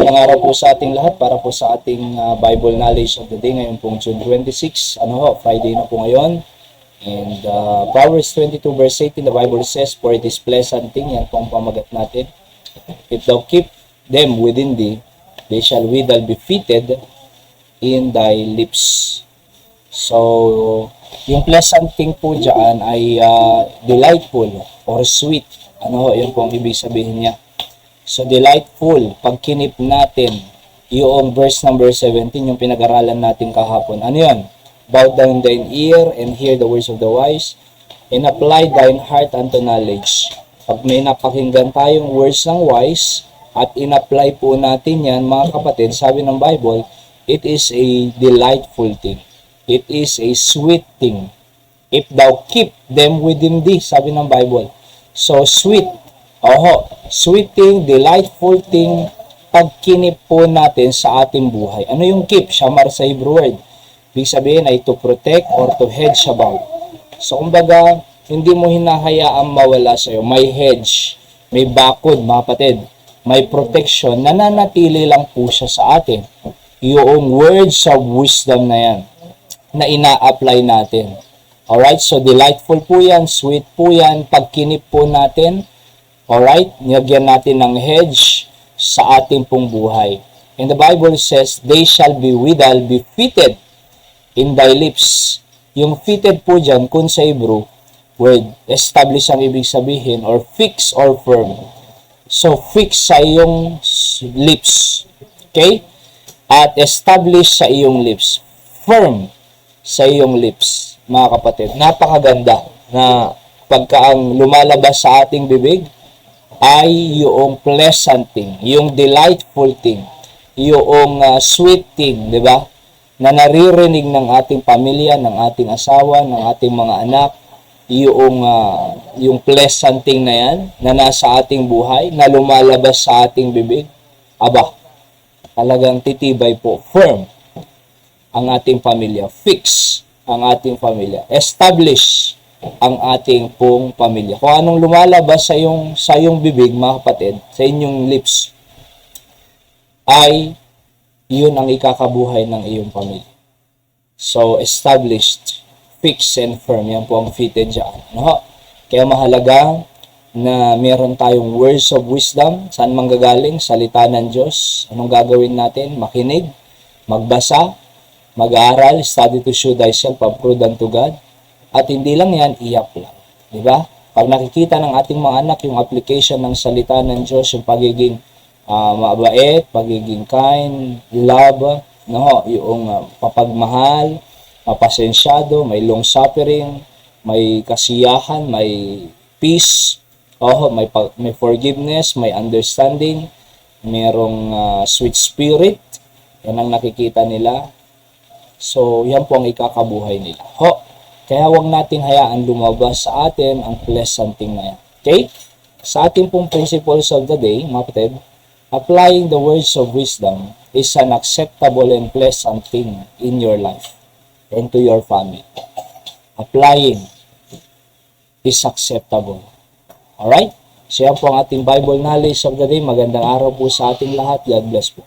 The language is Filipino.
Magandang araw po sa ating lahat para po sa ating Bible Knowledge of the Day. Ngayon pong June 26, Friday na po ngayon. And Proverbs 22 verse 18, the Bible says, "For it is pleasant thing," yan po ang pamagat natin. "If thou keep them within thee, they shall withal be fitted in thy lips." So, yung pleasant thing po dyan ay delightful or sweet. Yun po ang ibig sabihin niya. So, delightful, pagkinip natin, yung verse number 17, yung pinag-aralan natin kahapon. Ano yun? "Bow down thine ear and hear the words of the wise, and apply thine heart unto knowledge." Pag may napakinggan tayong words ng wise, at in-apply po natin yan, mga kapatid, sabi ng Bible, it is a delightful thing. It is a sweet thing. "If thou keep them within thee," sabi ng Bible. So, sweet. Sweet thing, delightful thing, pagkinip po natin sa ating buhay. Ano yung keep? Shamar sa Hebrew word. Ibig sabihin ay to protect or to hedge about. So, kumbaga, hindi mo hinahayaang mawala sa'yo. May hedge, may bakod, mga kapatid. May protection, nananatili lang po siya sa atin. Yung words of wisdom na yan, na ina-apply natin. Alright, so delightful po yan, sweet po yan, pagkinip po natin. Alright, nilagyan natin ng hedge sa ating pong buhay. And the Bible says, "They shall be withal be fitted in thy lips." Yung fitted po dyan, kung sa Hebrew word, establish ang ibig sabihin, or fix or firm. So, fix sa iyong lips. Okay? At establish sa iyong lips. Firm sa iyong lips, mga kapatid. Napakaganda na pagka ang lumalabas sa ating bibig ay yung pleasant thing, yung delightful thing, yung sweet thing, di ba? Na naririnig ng ating pamilya, ng ating asawa, ng ating mga anak, yung pleasant thing na yan, na nasa ating buhay, na lumalabas sa ating bibig. Talagang titibay po, firm ang ating pamilya, fix ang ating pamilya, establish ang ating pong pamilya. Kung anong lumalabas sa iyong bibig, mga kapatid, sa inyong lips, ay yun ang ikakabuhay ng iyong pamilya. So, established, fixed and firm, yan po ang fitted dyan. Kaya mahalaga na meron tayong words of wisdom. Saan manggagaling? Salita ng Diyos. Anong gagawin natin? Makinig, magbasa, mag-aaral, study to show thyself approved unto God. At hindi lang yan, i-apply. Diba? Pag nakikita ng ating mga anak yung application ng salita ng Diyos, yung pagiging mabait, pagiging kind, love, yung papagmahal, mapasensyado, may long suffering, may kasiyahan, may peace, may forgiveness, may understanding, merong sweet spirit, yan ang nakikita nila. So, yan po ang ikakabuhay nila. Kaya huwag nating hayaan lumabas sa atin ang pleasant thing na yan. Okay? Sa ating pong principles of the day, mga kapatid, applying the words of wisdom is an acceptable and pleasant thing in your life and to your family. Applying is acceptable. Alright? So yan po ang ating Bible knowledge of the day. Magandang araw po sa ating lahat. God bless po.